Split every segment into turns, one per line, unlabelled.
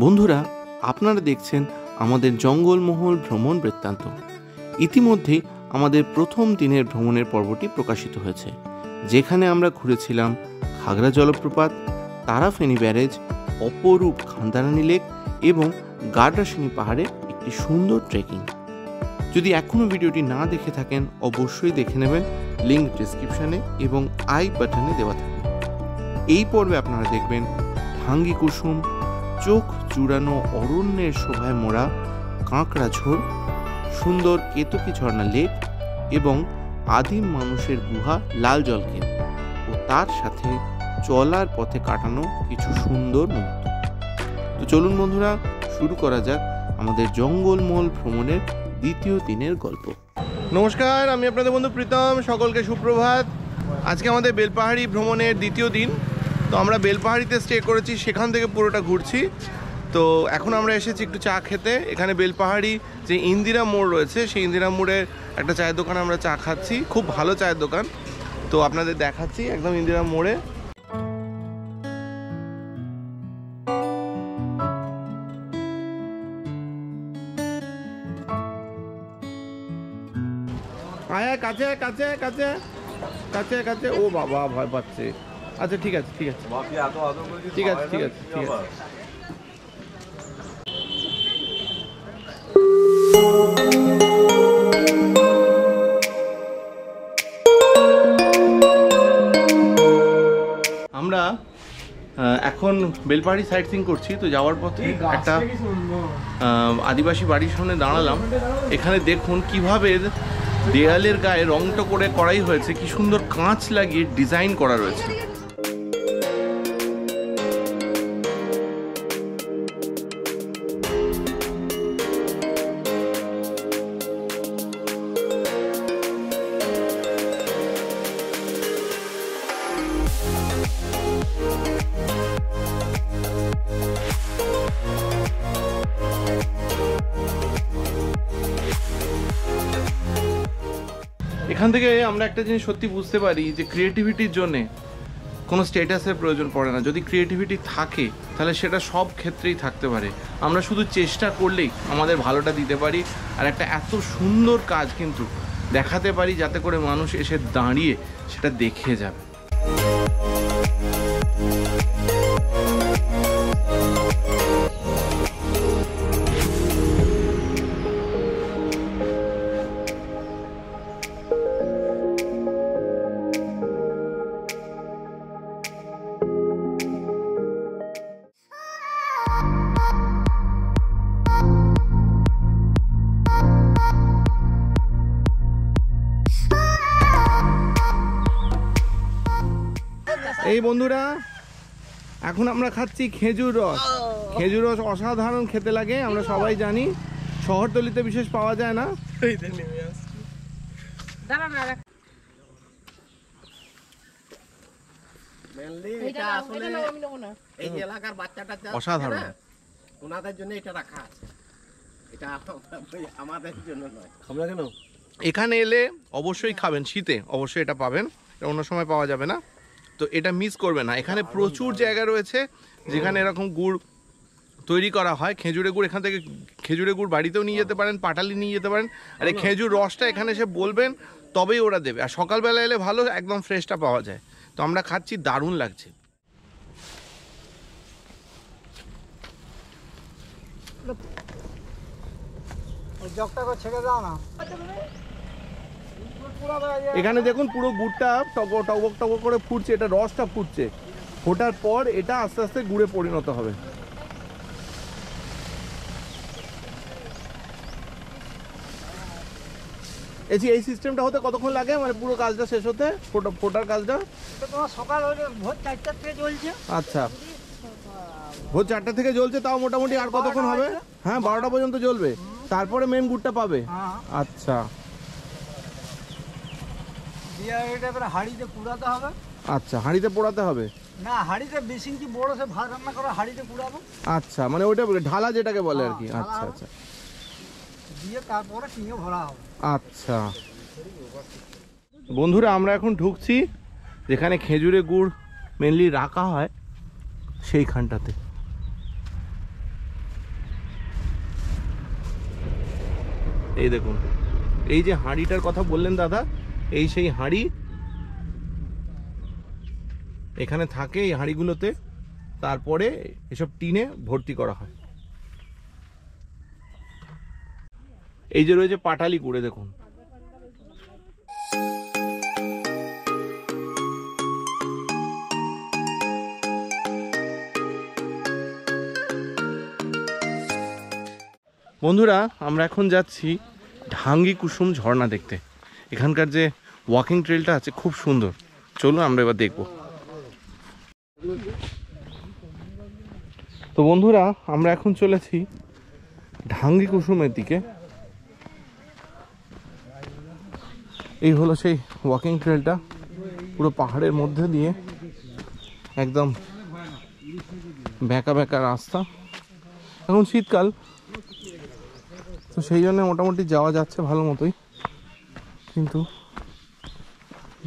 বন্ধুরা, আপনারা দেখছেন আমাদের জঙ্গলমহল ভ্রমণ বৃত্তান্ত। ইতিমধ্যে আমাদের প্রথম দিনের ভ্রমণের পর্বটি প্রকাশিত হয়েছে, যেখানে আমরা ঘুরেছিলাম খাগড়া জলপ্রপাত, তারাফেনী ব্যারেজ, অপরূপ খান্দারানী লেক এবং গাড্রাসিনী পাহাড়ে একটি সুন্দর ট্রেকিং। যদি এখনও ভিডিওটি না দেখে থাকেন অবশ্যই দেখে নেবেন, লিঙ্ক ডিসক্রিপশানে এবং আই বাটনে দেওয়া থাকবে। এই পর্বে আপনারা দেখবেন ভাঙ্গি কুসুম, চোখ জুড়ানো অরণ্যের শোভায় মোড়া কাঁকড়া ঝোড়, সুন্দর কেতকী ঝর্ণা লেক এবং আদিম মানুষের গুহা লাল জলকেল ও তার সাথে চলার পথে কাটানো কিছু সুন্দর মুহূর্ত। তো চলুন বন্ধুরা, শুরু করা যাক আমাদের জঙ্গলমহল ভ্রমণের দ্বিতীয় দিনের গল্প। নমস্কার, আমি আপনাদের বন্ধু প্রীতম। সকলকে সুপ্রভাত। আজকে আমাদের বেলপাহাড়ি ভ্রমণের দ্বিতীয় দিন। তো আমরা বেলপাহাড়িতে স্টে করেছি, সেখান থেকে পুরোটা ঘুরছি। তো এখন আমরা এসেছি একটু চা খেতে। এখানে বেলপাহাড়ি যে ইন্দিরা মোড় রয়েছে, সেই ইন্দিরা মোড়ের একটা চায়ের দোকানে আমরা চা খাচ্ছি। খুব ভালো চায়ের দোকান, তো আপনাদের দেখাচ্ছি একদম ইন্দিরা মোড়ে। আয় কাছে কাছে কাছে কাছে কাছে। ও বাবা, ভয় পাচ্ছে। আচ্ছা ঠিক আছে ঠিক আছে ঠিক আছে ঠিক আছে ঠিক আছে। আমরা এখন বেলপাহাড়ি সাইট সিইং করছি। তো যাওয়ার পথে একটা আদিবাসী বাড়ির সামনে দাঁড়ালাম। এখানে দেখুন কিভাবে দেয়ালের গায়ে রংটা করে করাই হয়েছে, কি সুন্দর কাঁচ লাগিয়ে ডিজাইন করা রয়েছে। এখান থেকে আমরা একটা জিনিস সত্যি বুঝতে পারি যে ক্রিয়েটিভিটির জন্যে কোনো স্ট্যাটাসের প্রয়োজন পড়ে না। যদি ক্রিয়েটিভিটি থাকে তাহলে সেটা সব ক্ষেত্রেই থাকতে পারে। আমরা শুধু চেষ্টা করলেই আমাদের ভালোটা দিতে পারি, আর একটা এত সুন্দর কাজ কিন্তু দেখাতে পারি যাতে করে মানুষ এসে দাঁড়িয়ে সেটা দেখে যাবে। এই বন্ধুরা, এখন আমরা খাচ্ছি খেজুর রস। খেজুর রস অসাধারণ খেতে লাগে, আমরা সবাই জানি। শহরতলিতে বিশেষ পাওয়া যায় না। অসাধারণ। ওনাদের জন্য এটা রাখা আছে, এটা আমাদের জন্য নয়। আমরা কেন এখানে এলে অবশ্যই খাবেন, শীতে অবশ্যই এটা পাবেন, অন্য সময় পাওয়া যাবে না। তো এটা মিস করবে না। এখানে প্রচুর জায়গা রয়েছে যেখানে এরকম গুড় তৈরি করা হয়, খেজুরের গুড়। এখান থেকে খেজুরের গুড় বাড়িতেও নিয়ে যেতে পারেন, পাটালি নিয়ে যেতে পারেন। আর এই খেজুর রসটা এখানে এসে বলবেন, তবেই ওরা দেবে। আর সকালবেলা এলে ভালো, একদম ফ্রেশটা পাওয়া যায়। তো আমরা খাচ্ছি, দারুণ লাগছে। এখানে দেখুন পুরো গুড়টা টগবক টগবক করে ফুটছে, এটা রসটা ফুটছে। ফোটার পর এটা আস্তে আস্তে গুড়ে পরিণত হবে। এই সিস্টেমটা হতে কতক্ষণ লাগে, মানে পুরো কাজটা শেষ হতে, ফোটার কাজটা?
সকাল ভোর 4টা থেকে চলছে।
আচ্ছা, ভোর 4টা থেকে জ্বলছে, তাও মোটামুটি আর কতক্ষণ হবে? হ্যাঁ, 12টা পর্যন্ত জ্বলবে, তারপরে মেন গুড়টা পাবে। আচ্ছা,
হাঁড়িতে পোড়াতে হবে।
আচ্ছা, হাঁড়িতে পোড়াতে হবে
না, হাঁড়িতে বেশি কি বড় সে ভাত রান্না করে হাঁড়িতে পোড়াবো।
আচ্ছা, মানে ওইটা ঢালা যেটাকে বলে আর কি। আচ্ছা আচ্ছা,
দিয়ে তারপরে টিঙে ভরা হবে।
আচ্ছা বন্ধুরা, আমরা এখন ঢুকছি যেখানে খেজুরের গুড় মেনলি রাখা হয় সেইখানটাতে। এই দেখুন, এই যে হাঁড়িটার কথা বললেন দাদা, এই সেই হাঁড়ি। এখানে থাকে এই হাঁড়িগুলোতে, তারপরে এসব টিনে ভর্তি করা হয়। এই যে রয়েছে পাটালি কুড়ে, দেখুন। বন্ধুরা, আমরা এখন যাচ্ছি ঢাঙ্গি কুসুম ঝর্ণা দেখতে। এখানকার যে ওয়াকিং ট্রেলটা আছে খুব সুন্দর, চলুন আমরা এবার দেখব। তো বন্ধুরা, আমরা এখন চলেছি ঢাঙ্গি কুসুমের দিকে। এই হলো সেই ওয়াকিং ট্রেলটা, পুরো পাহাড়ের মধ্যে দিয়ে একদম বেঁকা বেঁকা রাস্তা। এখন শীতকাল, তো সেই জন্য মোটামুটি যাওয়া যাচ্ছে ভালো মতোই, কিন্তু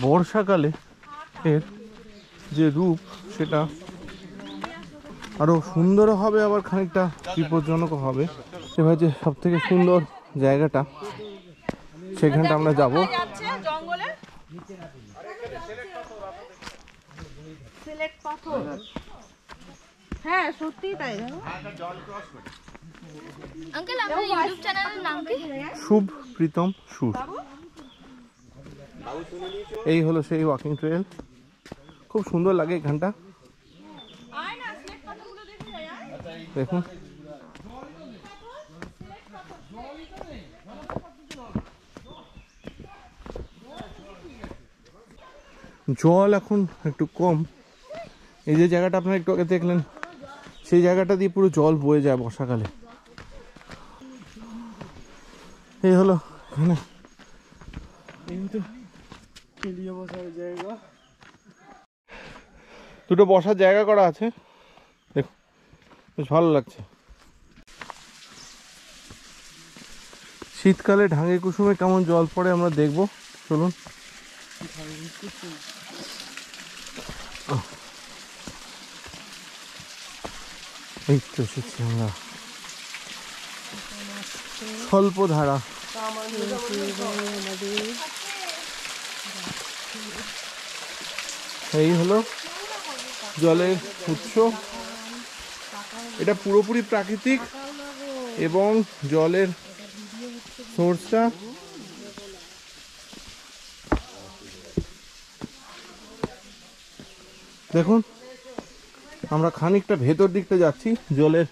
বর্ষাকালে এর যে রূপ সেটা আরও সুন্দরও হবে, আবার খানিকটা বিপজ্জনকও হবে। এবার যে সব থেকে সুন্দর জায়গাটা, সেখানটা আমরা যাব।
হ্যাঁ সত্যি তাই। আঙ্কেল, আপনার ইউটিউব চ্যানেলের নাম কি?
শুভ প্রীতম সুর। এই হলো সেই ওয়াকিং ট্রেল, খুব সুন্দর লাগে এখানটা। দেখুন, জল এখন একটু কম। এই যে জায়গাটা আপনারা একটু আগে দেখলেন, সেই জায়গাটা দিয়ে পুরো জল বয়ে যায় বর্ষাকালে। এই হলো এখানে দুটো বসার জায়গা করা আছে, দেখো বেশ ভালো লাগছে। শীতকালে ঢাঙ্গি কুসুমে কেমন জল পড়ে আমরা দেখবো, চলুন। এই তো এসেছি আমরা স্বল্প ধারা। এই হলো জলের উৎস, এটা পুরোপুরি প্রাকৃতিক এবং জলের সোর্সটা দেখুন। আমরা খানিকটা ভেতর দিকটা যাচ্ছি, জলের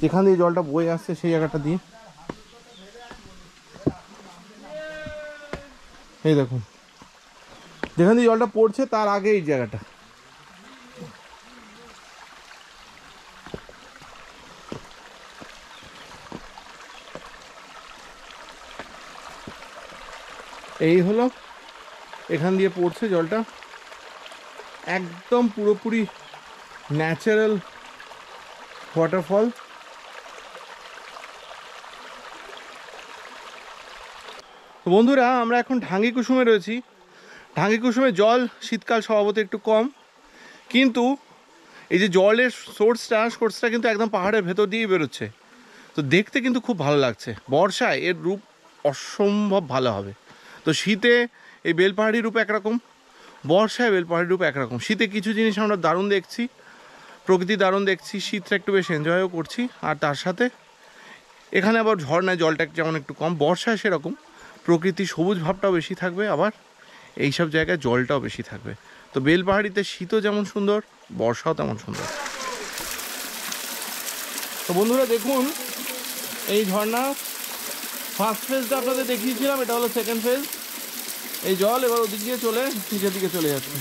যেখান দিয়ে জলটা বয়ে আসছে সেই জায়গাটা দিয়ে। এই দেখুন, যেখান দিয়ে জলটা পড়ছে তার আগে এই জায়গাটা। এই হলো এখান দিয়ে পড়ছে জলটা, একদম পুরোপুরি ন্যাচারাল ওয়াটারফল। বন্ধুরা, আমরা এখন ঢাঙ্গি কুসুমে রয়েছি। ঢাঙ্গি কুসুমে জল শীতকাল স্বভাবত একটু কম, কিন্তু এই যে জলের সোর্সটা কিন্তু একদম পাহাড়ের ভেতর দিয়েই বেরোচ্ছে, তো দেখতে কিন্তু খুব ভালো লাগছে। বর্ষায় এর রূপ অসম্ভব ভালো হবে। তো শীতে এই বেলপাহাড়ির রূপ একরকম, বর্ষায় বেলপাহাড়ির রূপ একরকম। শীতে কিছু জিনিস আমরা দারুণ দেখছি, প্রকৃতি দারুণ দেখছি, শীতটা একটু বেশ এনজয়ও করছি, আর তার সাথে এখানে আবার ঝর্ণায় জলটা যেমন একটু কম, বর্ষায় সেরকম প্রকৃতি সবুজ ভাবটাও বেশি থাকবে, আবার এইসব জায়গায় জলটাও বেশি থাকবে। তো বেলপাহাড়িতে শীতও যেমন সুন্দর, বর্ষাও তেমন সুন্দর। তো বন্ধুরা দেখুন, এই ঝর্ণা ফার্স্ট ফেজটা আপনাদের দেখিয়েছিলাম, এটা হলো সেকেন্ড ফেজ। এই জল এবার ওদিক দিয়ে চলে নিচের দিকে চলে যাচ্ছে।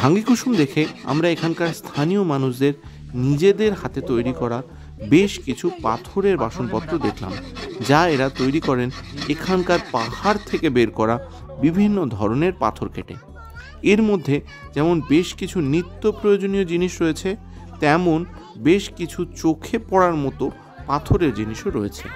ঢাঙ্গি কুসুম দেখে আমরা এখানকার স্থানীয় মানুষদের নিজেদের হাতে তৈরি করা বেশ কিছু পাথরের বাসনপত্র দেখলাম। যা এরা তৈরি করেন এখানকার পাহাড় থেকে বের করা বিভিন্ন ধরনের পাথর কেটে। এর মধ্যে যেমন বেশ কিছু নিত্য প্রয়োজনীয় জিনিস রয়েছে, তেমন বেশ কিছু চোখে পড়ার মতো পাথরের জিনিসও রয়েছে।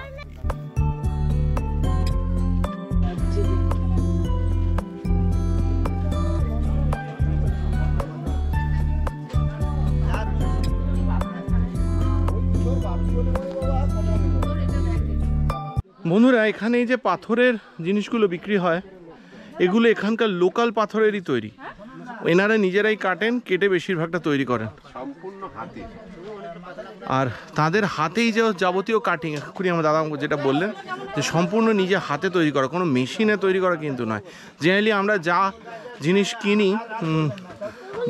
বন্ধুরা, এখানে এই যে পাথরের জিনিসগুলো বিক্রি হয়, এগুলো এখানকার লোকাল পাথরেরই তৈরি। এনারা নিজেরাই কাটেন, কেটে বেশিরভাগটা তৈরি করেন সম্পূর্ণ হাতে। আর তাদের হাতেই যে যাবতীয় কাটিং, এক্ষুনি আমার দাদা যেটা বললেন যে সম্পূর্ণ নিজে হাতে তৈরি করা, কোনো মেশিনে তৈরি করা কিন্তু নয়। জেনারেলি আমরা যা জিনিস কিনি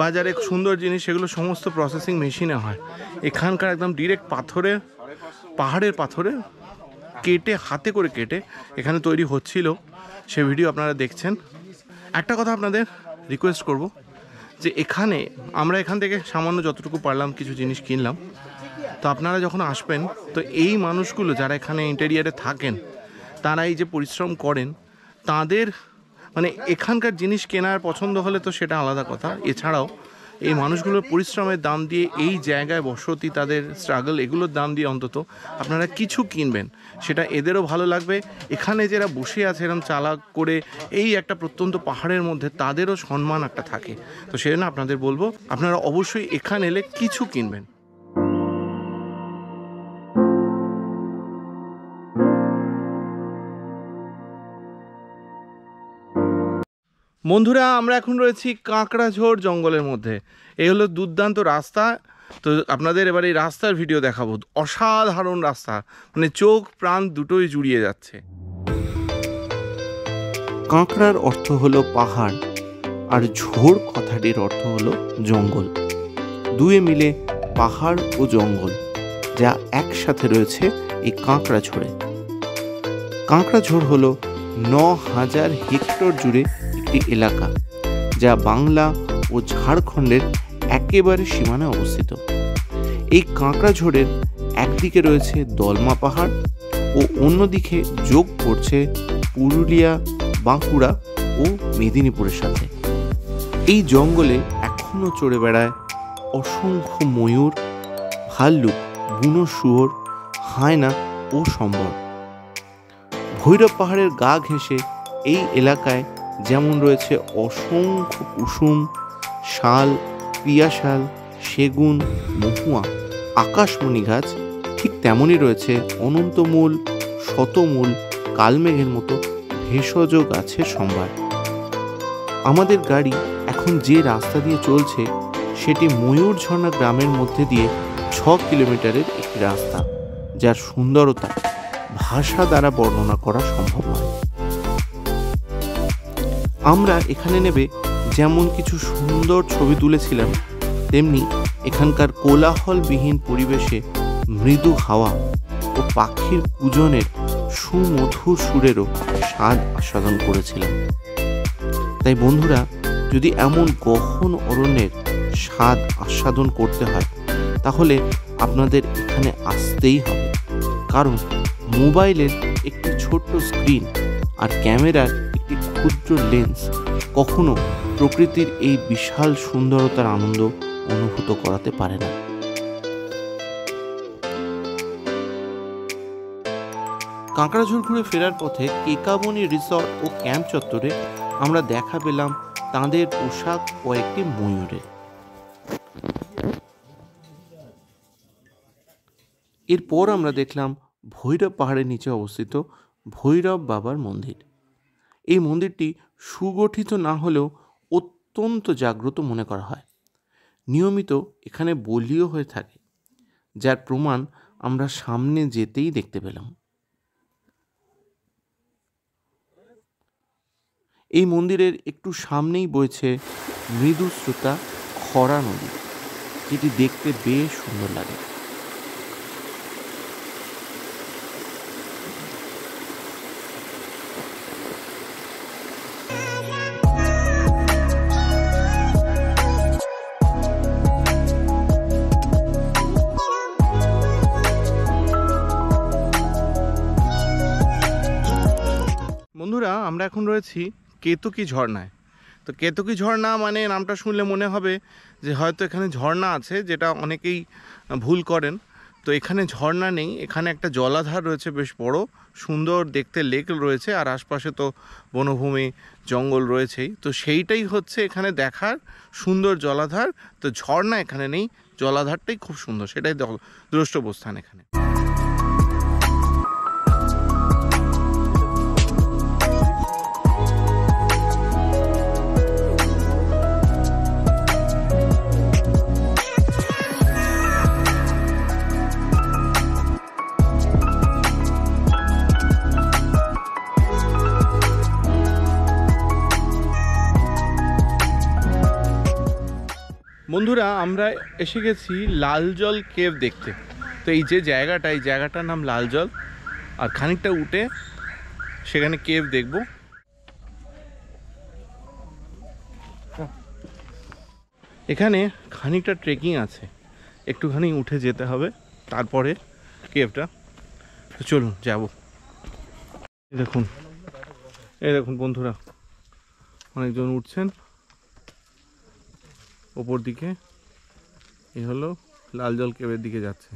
বাজারে সুন্দর জিনিস, সেগুলো সমস্ত প্রসেসিং মেশিনে হয়। এখানকার একদম ডিরেক্ট পাথরের, পাহাড়ের পাথরে কেটে, হাতে করে কেটে এখানে তৈরি হচ্ছিল, সে ভিডিও আপনারা দেখছেন। একটা কথা আপনাদের রিকোয়েস্ট করব যে এখানে আমরা এখান থেকে সামান্য যতটুকু পারলাম কিছু জিনিস কিনলাম। তো আপনারা যখন আসবেন, তো এই মানুষগুলো যারা এখানে ইন্টেরিয়ারে থাকেন, তারা এই যে পরিশ্রম করেন, তাদের মানে এখানকার জিনিস কেনার পছন্দ হলে তো সেটা আলাদা কথা। এছাড়াও এই মানুষগুলোর পরিশ্রমের দাম দিয়ে, এই জায়গায় বসতি, তাদের স্ট্রাগল, এগুলোর দাম দিয়ে অন্তত আপনারা কিছু কিনবেন, সেটা এদেরও ভালো লাগবে। এখানে যারা বসে আছে এরকম চালাক করে এই একটা প্রত্যন্ত পাহাড়ের মধ্যে, তাদেরও সম্মান একটা থাকে। তো সেজন্য আপনাদের বলবো আপনারা অবশ্যই এখানে এলে কিছু কিনবেন। বন্ধুরা, আমরা এখন রয়েছি কাঁকড়াঝোড় জঙ্গলের মধ্যে। এই হলো দুর্দান্ত রাস্তা। তো আপনাদের এবার এই রাস্তার ভিডিও দেখাবো। অসাধারণ রাস্তা, মানে চোখ প্রাণ দুটোই জুড়িয়ে যাচ্ছে। কাঁকড়ার অর্থ হলো পাহাড়, আর ঝোড় কথাটির অর্থ হলো জঙ্গল। দুয়ে মিলে পাহাড় ও জঙ্গল যা একসাথে রয়েছে এই কাঁকড়াঝোড়ে। কাঁকড়াঝোড় হলো ৯,০০০ হেক্টর জুড়ে একটি এলাকা, যা বাংলা ও ঝাড়খণ্ডের একেবারে সীমানায় অবস্থিত। এই কাঁকড়াঝোড়ের একদিকে রয়েছে দলমা পাহাড় ও অন্যদিকে যোগ করছে পুরুলিয়া, বাঁকুড়া ও মেদিনীপুরের সাথে। এই জঙ্গলে এখনও চড়ে বেড়ায় অসংখ্য ময়ূর, ভাল্লুক, বুনো শুয়োর, হায়না ও সম্বর। ভৈরব পাহাড়ের গা ঘেঁষে এই এলাকায় যেমন রয়েছে অসংখ্য কুসুম, শাল, পিয়াশাল, সেগুন, মহুয়া, আকাশমণি গাছ, ঠিক তেমনই রয়েছে অনন্তমূল, শতমূল, কালমেঘের মতো ভেষজ গাছের সম্ভার। আমাদের গাড়ি এখন যে রাস্তা দিয়ে চলছে সেটি ময়ূর ঝর্ণা গ্রামের মধ্যে দিয়ে ৬ কিলোমিটারের একটি রাস্তা, যার সুন্দরতা ভাষা দ্বারা বর্ণনা করা সম্ভব নয়। আমরা এখানে নেবে যেমন কিছু সুন্দর ছবি তুলেছিলাম, তেমনি এখানকার কোলাহলবিহীন পরিবেশে মৃদু হাওয়া ও পাখির কুজনের সুমধুর সুরেরও স্বাদ আস্বাদন করেছিলাম। তাই বন্ধুরা, যদি এমন গহন অরণ্যের স্বাদ আস্বাদন করতে হয়, তাহলে আপনাদের এখানে আসতেই হবে। কারণ মোবাইলের একটি ছোট্ট স্ক্রিন আর ক্যামেরার একটি ক্ষুদ্র লেন্স কখনো প্রকৃতির এই বিশাল সুন্দরতার আনন্দ অনুভূত করাতে পারে না। কাঁকড়াঝোড় ঘুরে ফেরার পথে কেকাবনি রিসর্ট ও ক্যাম্প চত্বরে আমরা দেখা পেলাম তাঁদের পোশাক ও একটি ময়ূরের। এরপর আমরা দেখলাম ভৈরব পাহাড়ের নিচে অবস্থিত ভৈরব বাবার মন্দির। এই মন্দিরটি সুগঠিত না হলেও অত্যন্ত জাগ্রত মনে করা হয়। নিয়মিত এখানে বলিও হয়ে থাকে, যার প্রমাণ আমরা সামনে যেতেই দেখতে পেলাম। এই মন্দিরের একটু সামনেই বইছে মৃদুস্রোতা খরা নদী, যেটি দেখতে বেশ সুন্দর লাগে। বন্ধুরা, আমরা এখন রয়েছি কেতকী ঝর্ণায়। তো কেতকী ঝর্ণা মানে নামটা শুনলে মনে হবে যে হয়তো এখানে ঝর্ণা আছে, যেটা অনেকেই ভুল করেন। তো এখানে ঝর্ণা নেই, এখানে একটা জলাধার রয়েছে বেশ বড় সুন্দর দেখতে, লেক রয়েছে, আর আশপাশে তো বনভূমি জঙ্গল রয়েছেই। তো সেইটাই হচ্ছে এখানে দেখার সুন্দর জলাধার। তো ঝর্ণা এখানে নেই, জলাধারটাই খুব সুন্দর, সেটাই দ্রষ্টব্যস্থান এখানে। বন্ধুরা, আমরা এসে গেছি লালজল কেভ দেখতে। তো এই যে জায়গাটা, এই জায়গাটার নাম লালজল, আর খানিকটা উঠে সেখানে কেভ দেখব। এখানে খানিকটা ট্রেকিং আছে, একটুখানি উঠে যেতে হবে, তারপরে কেভটা। তো চলুন যাব। এই দেখুন বন্ধুরা, অনেকজন উঠছেন ওপর দিকে। এই হলো লালজল কেভের দিকে যাচ্ছে।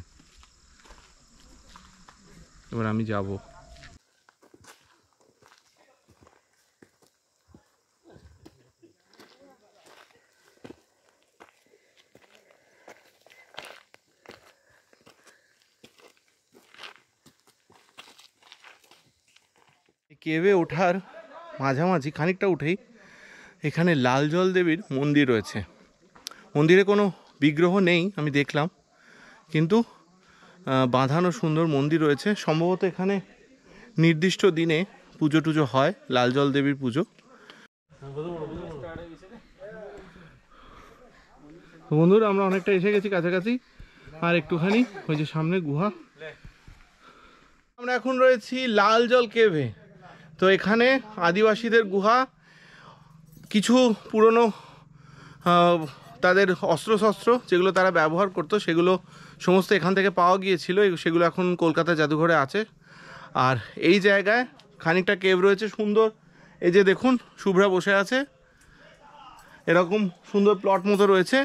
এবার আমি যাব। কেভে ওঠার মাঝামাঝি খানিকটা উঠেই এখানে লালজল দেবীর মন্দির রয়েছে। মন্দিরে কোনো বিগ্রহ নেই আমি দেখলাম, কিন্তু বাঁধানো সুন্দর মন্দির রয়েছে। সম্ভবত এখানে নির্দিষ্ট দিনে পুজো টুজো হয়, লালজল দেবীর পুজো। বন্ধুরা, আমরা অনেকটা এসে গেছি কাছাকাছি, আর একটুখানি ওই যে সামনে গুহা। আমরা এখন রয়েছি লালজল কেভে। তো এখানে আদিবাসীদের গুহা, কিছু পুরনো তাদের অস্ত্রশস্ত্র যেগুলো তারা ব্যবহার করতো, সেগুলো সমস্ত এখান থেকে পাওয়া গিয়েছিল। সেগুলো এখন কলকাতা জাদুঘরে আছে। আর এই জায়গায় খানিকটা কেভ রয়েছে সুন্দর। এই যে দেখুন, শুভ্রা বসে আছে। এরকম সুন্দর প্লট মতো রয়েছে,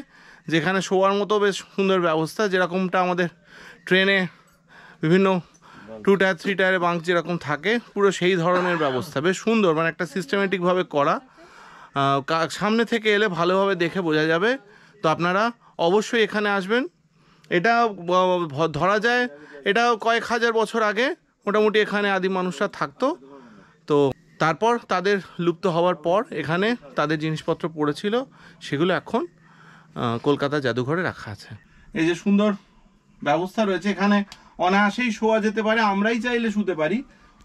যেখানে শোয়ার মতো বেশ সুন্দর ব্যবস্থা, যেরকমটা আমাদের ট্রেনে বিভিন্ন 2 টায়ার 3 টায়ারে বাঙ্ক যেরকম থাকে, পুরো সেই ধরনের ব্যবস্থা। বেশ সুন্দর, মানে একটা সিস্টেমেটিকভাবে করা। সামনে থেকে এলে ভালোভাবে দেখে বোঝা যাবে। তো আপনারা অবশ্যই এখানে আসবেন। এটা ধরা যায় এটা কয়েক হাজার বছর আগে মোটামুটি এখানে আদিম মানুষরা থাকতো। তো তারপর তাদের লুপ্ত হওয়ার পর এখানে তাদের জিনিসপত্র পড়েছিল, সেগুলো এখন কলকাতা জাদুঘরে রাখা আছে। এই যে সুন্দর ব্যবস্থা রয়েছে, এখানে অনায়াসেই শোয়া যেতে পারে। আমরাই চাইলে শুতে পারি,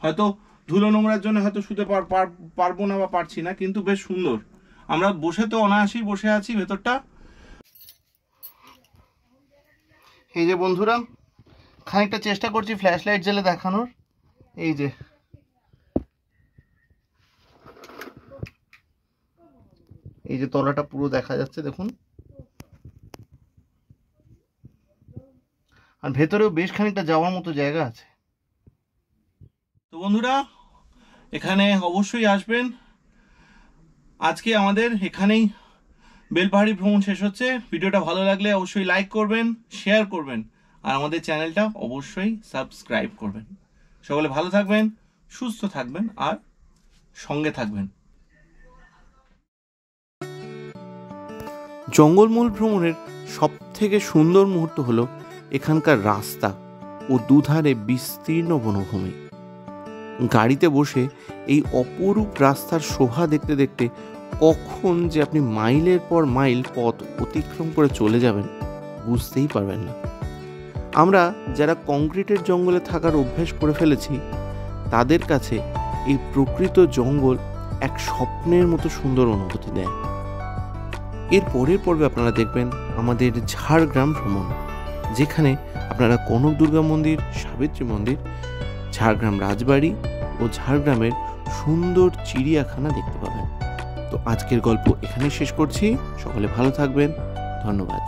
হয়তো ধুলো নোংরার জন্য হয়তো শুতে পারবো না বা পারছি না, কিন্তু বেশ সুন্দর। আমরা বসে তো অনায়াসেই বসে আছি ভেতরটা। এই যে বন্ধুরা, খানিকটা চেষ্টা করছি ফ্ল্যাশ লাইট জ্বেলে দেখানোর। এই যে তলাটা পুরো দেখা যাচ্ছে দেখুন, আর ভেতরেও বেশ খানিকটা যাওয়ার মতো জায়গা আছে। তো বন্ধুরা, এখানে অবশ্যই আসবেন। আজকে আমাদের এখানেই বেলপাহাড়ি ভ্রমণ শেষ হচ্ছে। ভিডিওটা ভালো লাগলে অবশ্যই লাইক করবেন, শেয়ার করবেন, আর আমাদের চ্যানেলটা অবশ্যই সাবস্ক্রাইব করবেন। সকলে ভালো থাকবেন, সুস্থ থাকবেন, আর সঙ্গে থাকবেন। জঙ্গলমহল ভ্রমণের সবথেকে সুন্দর মুহূর্ত হলো এখানকার রাস্তা ও দুধারে বিস্তীর্ণ বনভূমি। গাড়িতে বসে এই অপরূপ রাস্তার শোভা দেখতে দেখতে কখন যে আপনি মাইলের পর মাইল পথ অতিক্রম করে চলে যাবেন বুঝতেই পারবেন না। আমরা যারা কংক্রিটের জঙ্গলে থাকার অভ্যাস করে ফেলেছি, তাদের কাছে এই প্রকৃত জঙ্গল এক স্বপ্নের মতো সুন্দর অনুভূতি দেয়। এর পরের পর্বে আপনারা দেখবেন আমাদের ঝাড়গ্রাম ভ্রমণ, যেখানে আপনারা কনক দুর্গা মন্দির, সাবিত্রী মন্দির, ঝাড়গ্রাম রাজবাড়ি ও ঝাড়গ্রামের সুন্দর চিড়িয়াখানা দেখতে পাবেন। তো আজকের গল্প এখানেই শেষ করছি। সকলে ভালো থাকবেন, ধন্যবাদ।